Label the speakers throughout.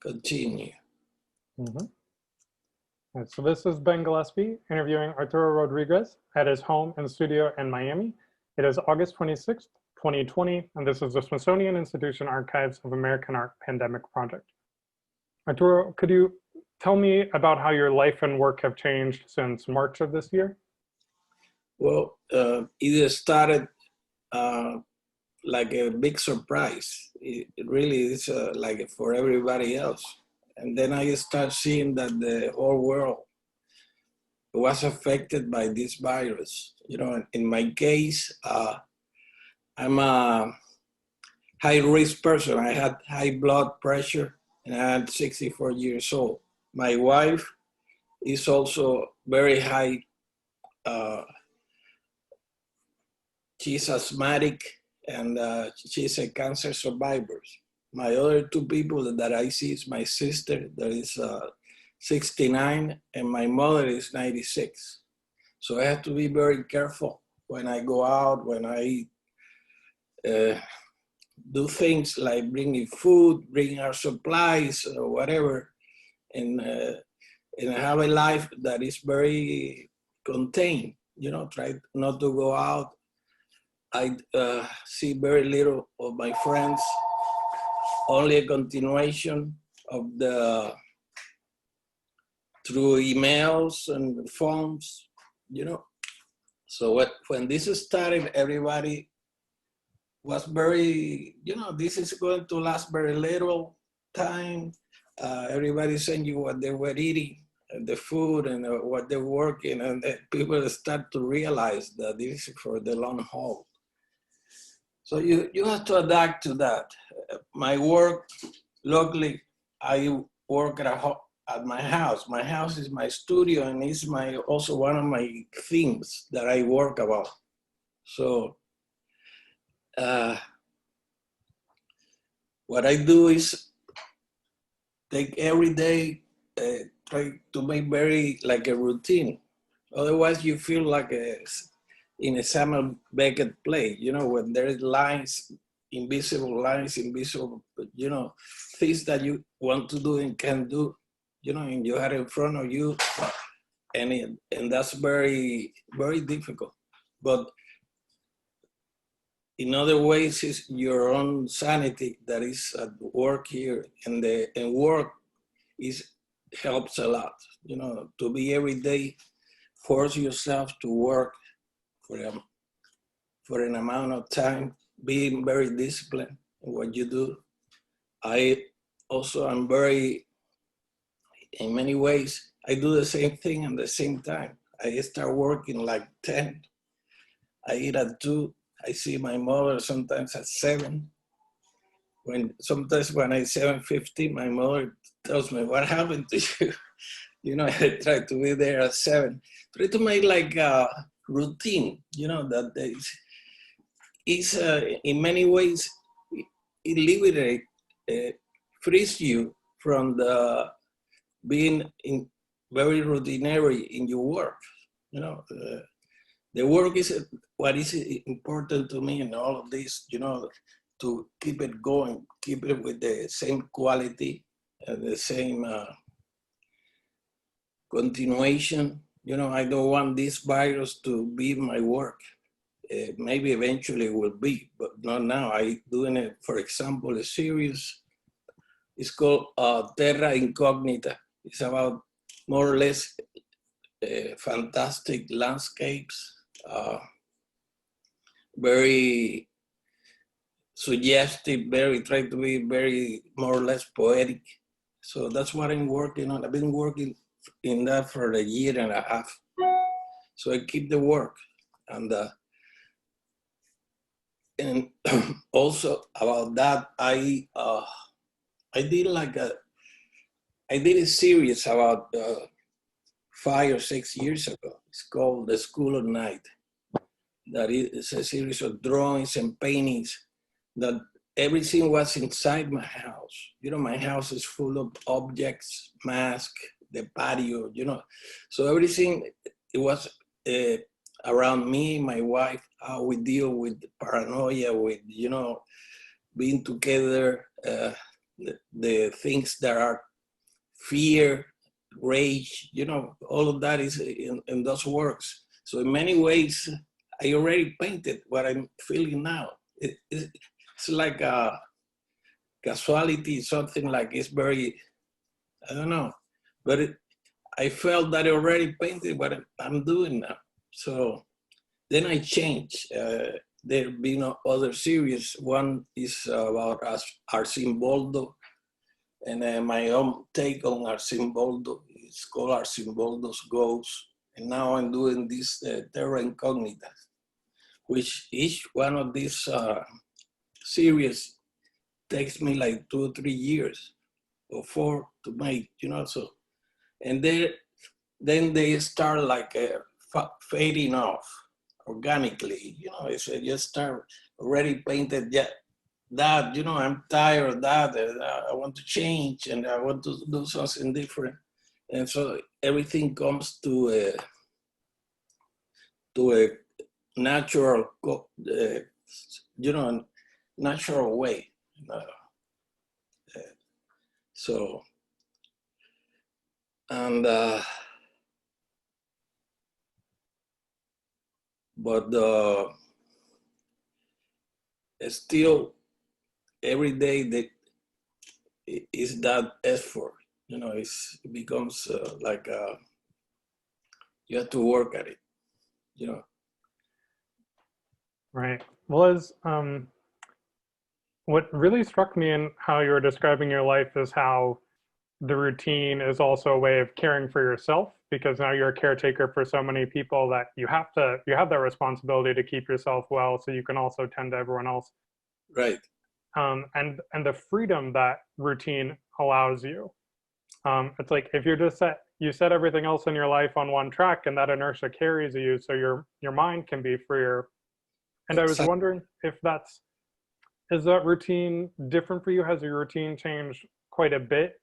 Speaker 1: continue.
Speaker 2: Mm-hmm. Right, so this is Ben Gillespie interviewing Arturo Rodríguez at his home and studio in Miami. It is August 26th, 2020, and this is the Smithsonian Institution Archives of American Art Pandemic Project. Arturo, could you tell me about how your life and work have changed since March of this year?
Speaker 1: Well, it started like a big surprise. It really is like for everybody else. And then I start seeing that the whole world was affected by this virus. You know, in my case, I'm a high-risk person. I had high blood pressure and I'm 64 years old. My wife is also very high. She's asthmatic and she's a cancer survivor. My other two people that I see is my sister that is 69 and my mother is 96. So I have to be very careful when I go out, when I do things like bringing food, bringing our supplies or whatever, and have a life that is very contained, you know, try not to go out. I see very little of my friends, only a continuation of through emails and phones, you know. So when this started, everybody was very, you know, this is going to last very little time. Everybody sent you what they were eating, the food and what they're working, and people start to realize that this is for the long haul. So you have to adapt to that. My work, luckily, I work at my house. My house is my studio and it's also one of my themes that I work about. So what I do is take every day, try to make very like a routine. Otherwise you feel like in a Samuel Beckett play, you know, when there is lines, invisible, you know, things that you want to do and can't do, you know, and you have in front of you, and that's very, very difficult. But in other ways, it's your own sanity that is at work here, and work helps a lot, you know, to be every day, force yourself to work for an amount of time, being very disciplined in what you do. I also am very, in many ways, I do the same thing at the same time. I start working like 10. I eat at 2. I see my mother sometimes at 7. Sometimes when I 7:50, my mother tells me, what happened to you? You know, I try to be there at 7. Try to make like a routine, you know, that is in many ways, it liberates, frees you from being very routinary in your work. You know, the work is what is important to me in all of this, you know, to keep it going, keep it with the same quality and the same continuation. You know, I don't want this virus to be my work. Maybe eventually it will be, but not now. I doing it, for example, a series. It's called Terra Incognita. It's about more or less fantastic landscapes, very suggestive, try to be very more or less poetic. So that's what I'm working on. I've been working in that for a year and a half. So I keep the work. And also about that, I did a series about 5 or 6 years ago. It's called The School of Night. That is a series of drawings and paintings that everything was inside my house. You know, my house is full of objects, masks, the patio, you know. So everything, it was around me, my wife, how we deal with paranoia, with, you know, being together, the things that are fear, rage, you know, all of that is in those works. So in many ways, I already painted what I'm feeling now. It's like a casualty, something like it's very, I don't know, but I felt that I already painted what I'm doing now. So then I changed. There have been other series. One is about Arcimboldo, and my own take on Arcimboldo. It's called Arcimboldo's Ghost. And now I'm doing this Terra Incognita, which each one of these series takes me like 2 or 3 years or 4 to make, you know, so. And then they start like fading off organically, you know, it's just start already painted, yeah, that, you know, I'm tired of that, and I want to change and I want to do something different. And so everything comes to a natural, you know, natural way. So, and, but still every day that is that effort, you know, it becomes like you have to work at it, you know.
Speaker 2: Right. Well, as what really struck me in how you were describing your life is how the routine is also a way of caring for yourself, because now you're a caretaker for so many people that you have that responsibility to keep yourself well so you can also tend to everyone else.
Speaker 1: Right.
Speaker 2: And the freedom that routine allows you. It's like if you're just you set everything else in your life on one track, and that inertia carries you, so your mind can be freer. And I was wondering if is that routine different for you? Has your routine changed quite a bit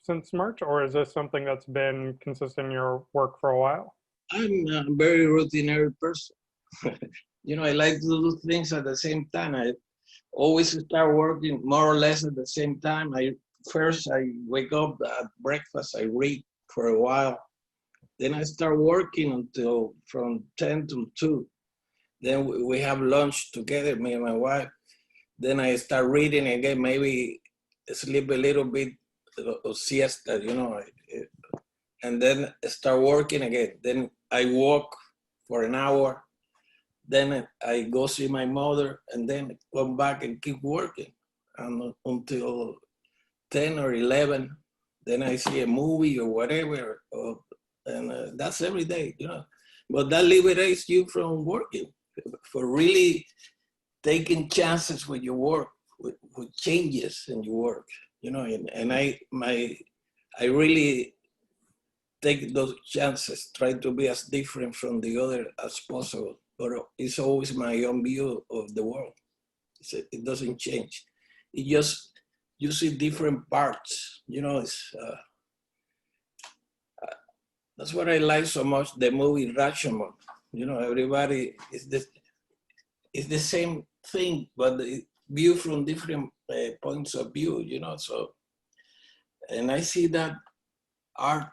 Speaker 2: since March, or is this something that's been consistent in your work for a while?
Speaker 1: I'm a very routinary person. You know, I like to do things at the same time. I always start working more or less at the same time. First I wake up at breakfast, I read for a while. Then I start working until from 10 to 2. Then we have lunch together, me and my wife. Then I start reading again, maybe sleep a little bit of siesta, you know, and then start working again. Then I walk for an hour. Then I go see my mother, and then come back and keep working until 10 or 11. Then I see a movie or whatever, and that's every day, you know. But that liberates you from working, for really taking chances with your work, with changes in your work, you know. And I really take those chances, try to be as different from the other as possible. But it's always my own view of the world. It doesn't change. It just, you see different parts, you know. That's what I like so much, the movie Rashomon. You know, everybody is the same thing, but view from different points of view, you know. So, and I see that art,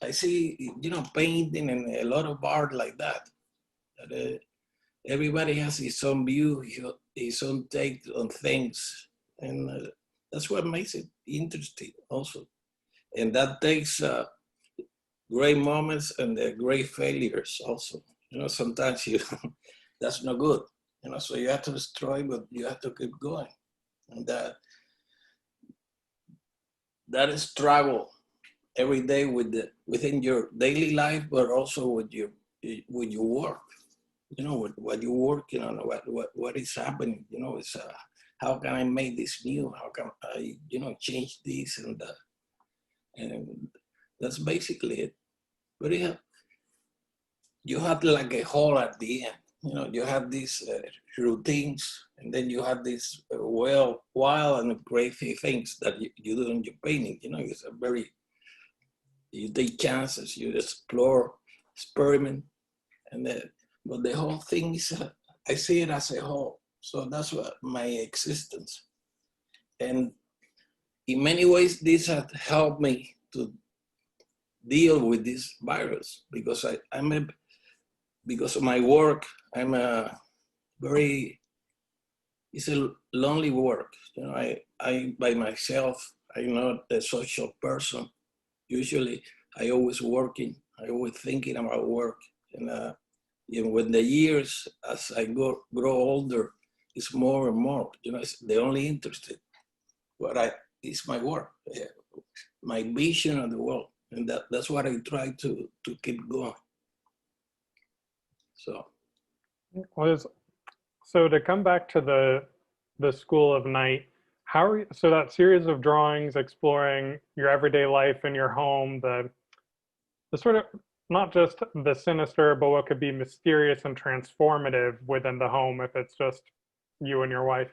Speaker 1: I see, you know, painting and a lot of art like that. Everybody has his own view, his own take on things. And that's what makes it interesting also. And that takes great moments and great failures also. You know, sometimes that's not good. You know, so you have to destroy, but you have to keep going. And that is struggle every day within your daily life, but also with your work. You know, what you're working on, what is happening. You know, it's how can I make this new? How can I, you know, change this and that? And that's basically it. But you have like a hole at the end. You know, you have these routines, and then you have these wild and crazy things that you do in your painting. You know, it's you take chances, you explore, experiment, but the whole thing is, I see it as a whole. So that's what my existence. And in many ways, this has helped me to deal with this virus because because of my work, I'm a it's a lonely work. You know, I by myself, I'm not a social person. Usually, I always working. I always thinking about work. And when the years, as I grow older, it's more and more. You know, it's the only interested. It's my work, my vision of the world, and that's what I try to keep going. So.
Speaker 2: So to come back to the School of Night, so that series of drawings exploring your everyday life in your home, the sort of not just the sinister, but what could be mysterious and transformative within the home if it's just you and your wife.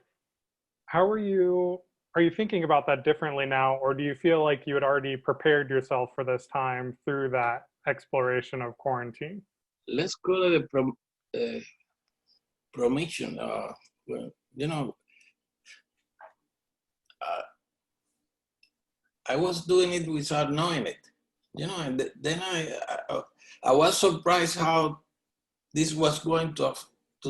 Speaker 2: Are you thinking about that differently now, or do you feel like you had already prepared yourself for this time through that exploration of quarantine?
Speaker 1: Let's call it a promission. Well, you know, I was doing it without knowing it. You know, and then I was surprised how this was going to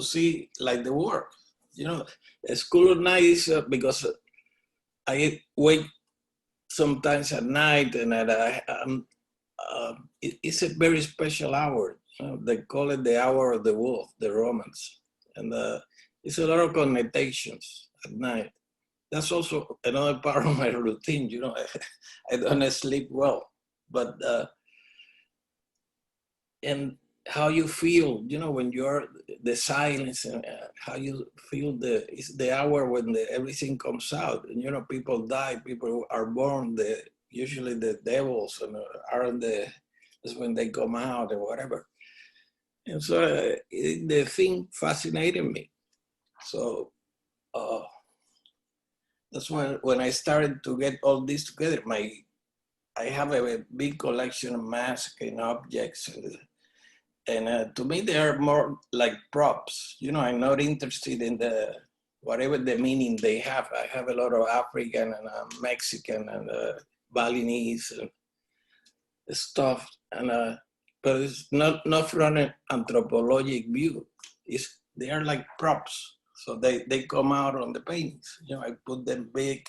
Speaker 1: see like the work. You know, a School of Night is because I wake sometimes at night, and it's a very special hour. You know, they call it the hour of the wolf, the Romans, and it's a lot of connotations at night. That's also another part of my routine. You know, I don't sleep well, but and how you feel, you know, when you're the silence, and how you feel it's the hour when everything comes out, and you know, people die, people are born, usually the devils and that's when they come out or whatever. And so the thing fascinated me. So that's when I started to get all this together. I have a big collection of masks and objects, and to me they are more like props. You know, I'm not interested in whatever the meaning they have. I have a lot of African and Mexican and Balinese and stuff, and but it's not from an anthropologic view. They are like props, so they come out on the paintings. You know, I put them big.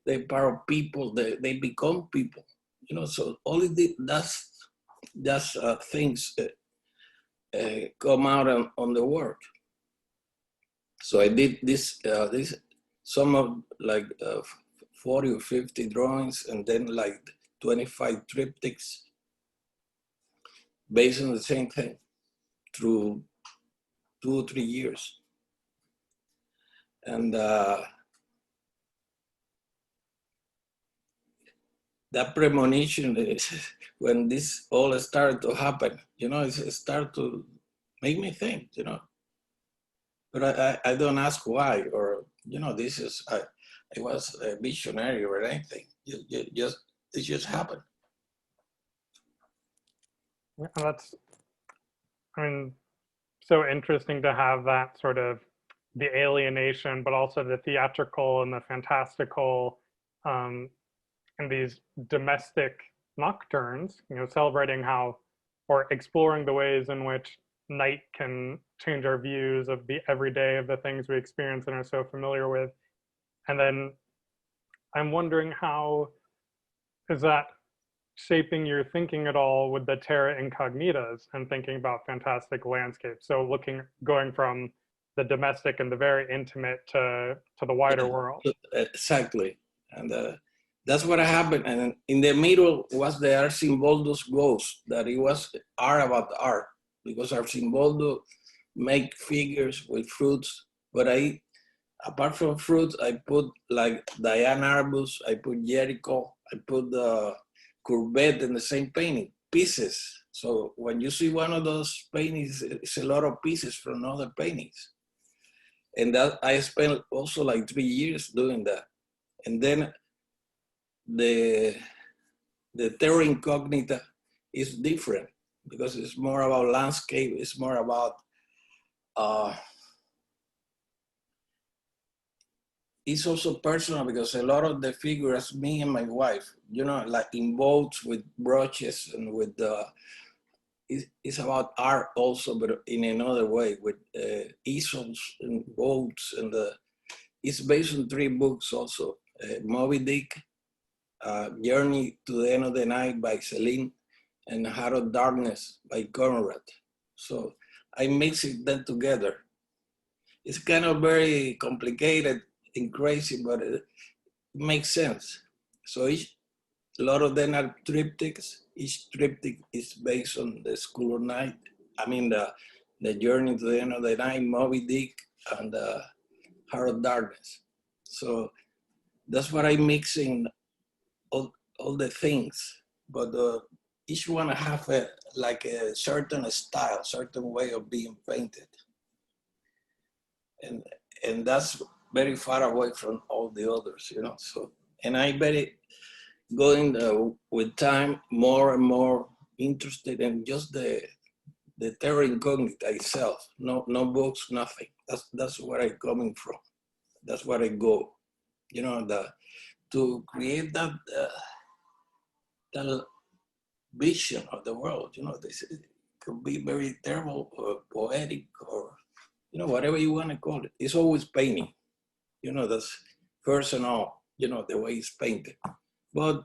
Speaker 1: They part of people. They become people. You know, so all of that's things come out on the work. So I did this some of like 40 or 50 drawings, and then like 25 triptychs based on the same thing through 2 or 3 years. And that premonition is when this all started to happen. You know, it started to make me think, you know. But I don't ask why, or, you know, I was a visionary or anything. It just happened.
Speaker 2: And that's, I mean, so interesting to have that sort of the alienation, but also the theatrical and the fantastical, and these domestic nocturnes, you know, celebrating how, or exploring the ways in which night can change our views of the everyday of the things we experience and are so familiar with. And then I'm wondering, how is that shaping your thinking at all with the Terra Incognitas and thinking about fantastic landscapes? So going from the domestic and the very intimate to the wider world.
Speaker 1: Exactly. And that's what happened. And in the middle was the Arcimboldo's ghost, that it was art about art, because Arcimboldo make figures with fruits. But apart from fruits, I put like Diane Arbus, I put Jericho, I put the Courbet in the same painting, pieces. So when you see one of those paintings, it's a lot of pieces from other paintings. And that I spent also like 3 years doing that. And then the Terra Incognita is different because it's more about landscape. It's more about it's also personal because a lot of the figures, me and my wife, you know, like in boats with brooches and with it's about art also, but in another way with easels and boats, and it's based on 3 books also: Moby Dick, Journey to the End of the Night by Celine, and Heart of Darkness by Conrad. So I mix them together. It's kind of very complicated and crazy, but it makes sense. So a lot of them are triptychs. Each triptych is based on the School of Night. I mean, the Journey to the End of the Night, Moby Dick, and Heart of Darkness. So that's what I mix in all the things. But each one have like a certain style, certain way of being painted. And that's very far away from all the others, you know. So, and I very going with time more and more interested in just the Terra Incognita itself. No books, nothing. That's where I'm coming from. That's where I go. You know, to create that that vision of the world. You know, this could be very terrible or poetic or, you know, whatever you want to call it. It's always painting. You know, that's personal, you know, the way it's painted. But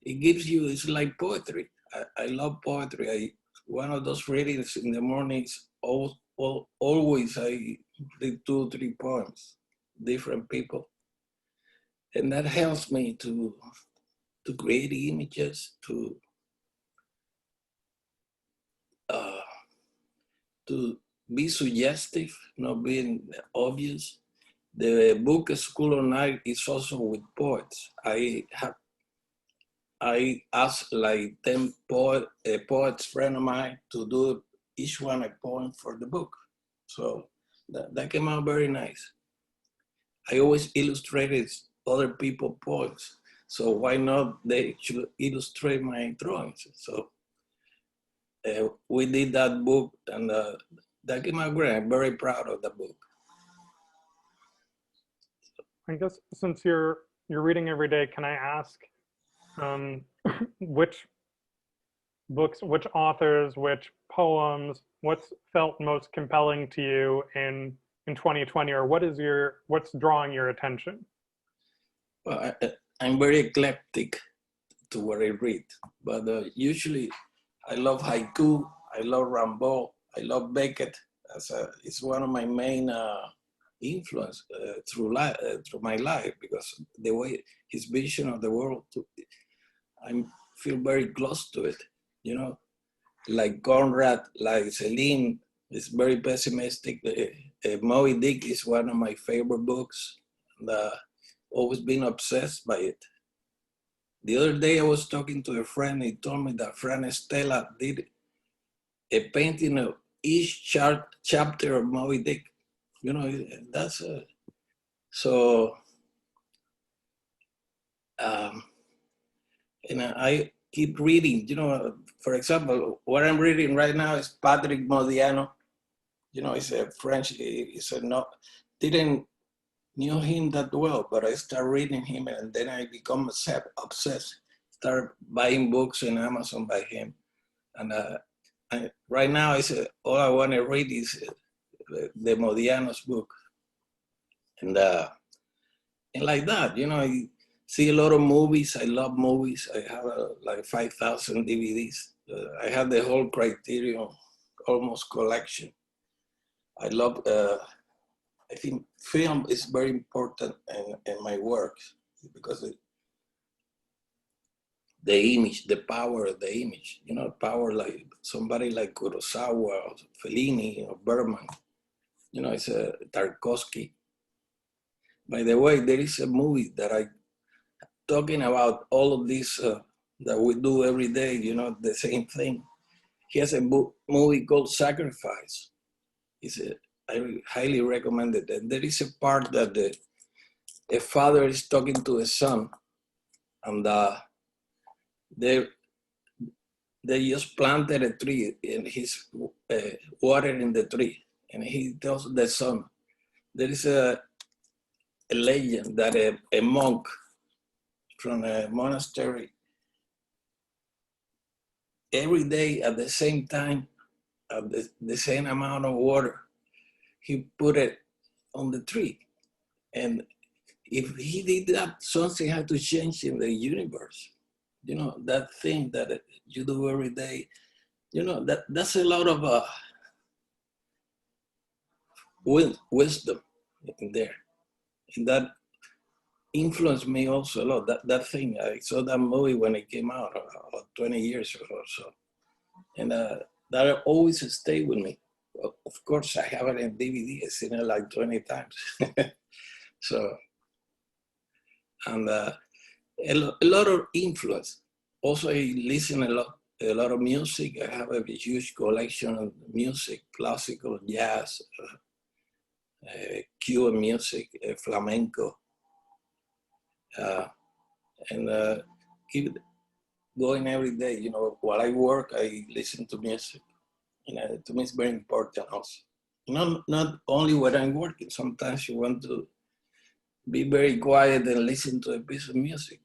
Speaker 1: it gives you, it's like poetry. I love poetry. One of those readings in the mornings, always I read 2 or 3 poems, different people. And that helps me to create images, to be suggestive, not being obvious. The book School of Night is also with poets. I asked like 10 poets, friend of mine, to do each one a poem for the book. So that came out very nice. I always illustrated other people's poems. So why not they should illustrate my drawings? So we did that book, and that came out great. I'm very proud of the book.
Speaker 2: I guess since you're reading every day, can I ask which books, which authors, which poems, what's felt most compelling to you in 2020, or what's drawing your attention?
Speaker 1: Well, I'm very eclectic to what I read, but usually I love haiku, I love Rimbaud, I love Beckett. It's one of my main influence through my life, because the way his vision of the world, I feel very close to it, you know, like Conrad, like Celine is very pessimistic. Moby Dick is one of my favorite books, and always been obsessed by it. The other day I was talking to a friend, he told me that Fran Estela did a painting of each chapter of Moby Dick. You know, that's so, and I keep reading, you know, for example, what I'm reading right now is Patrick Modiano. You know, he's a French, he's didn't knew him that well, but I started reading him, and then I become obsessed. Start buying books on Amazon by him, and right now all I want to read is the Modiano's book, and like that, you know, I see a lot of movies. I love movies. I have like 5,000 DVDs. I have the whole Criterion almost collection. I love. I think film is very important in my work, because the image, the power of the image, you know, power like somebody like Kurosawa, or Fellini, or Bergman, you know, it's a Tarkovsky. By the way, there is a movie that talking about all of this that we do every day, you know, the same thing. He has a movie called Sacrifice. I highly recommend it. And there is a part that a father is talking to his son, and they just planted a tree, and he's watering the tree, and he tells the son, there is a a legend that a monk from a monastery, every day at the same time, at the same amount of water, he put it on the tree. And if he did that, something had to change in the universe. You know, that thing that you do every day, you know, that's a lot of wisdom in there. And that influenced me also a lot. That thing, I saw that movie when it came out, 20 years ago or so. And that always stayed with me. Well, of course, I have it in DVD. I've seen it like 20 times. So, and a lot of influence. Also, I listen a lot of music. I have a huge collection of music, classical, jazz, Cuban music, flamenco. And keep going every day. You know, while I work, I listen to music. And to me, it's very important also. Not only when I'm working. Sometimes you want to be very quiet and listen to a piece of music,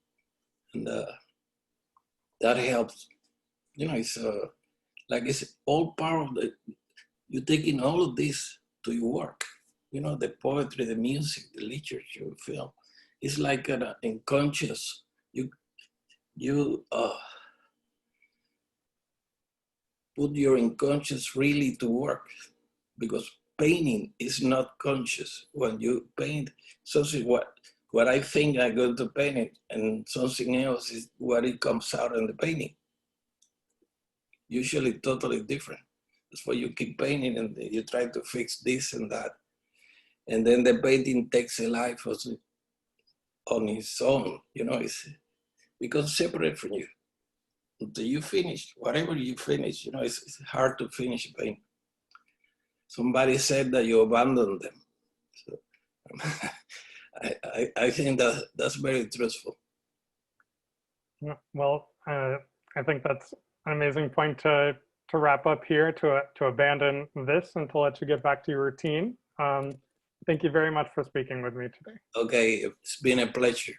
Speaker 1: and that helps. You know, it's like it's all part of the. You're taking all of this to your work. You know, the poetry, the music, the literature, film. It's like an unconscious. You put your unconscious really to work, because painting is not conscious. When you paint something, what I think I'm going to paint it, and something else is what it comes out in the painting. Usually totally different. That's why you keep painting and you try to fix this and that. And then the painting takes a life on its own. You know, it becomes separate from you. Until you finish, whatever you finish, you know, it's hard to finish painting. Somebody said that you abandon them. So I think that's very truthful.
Speaker 2: Well, I think that's an amazing point to wrap up here, to abandon this and to let you get back to your routine. Thank you very much for speaking with me today.
Speaker 1: Okay, it's been a pleasure.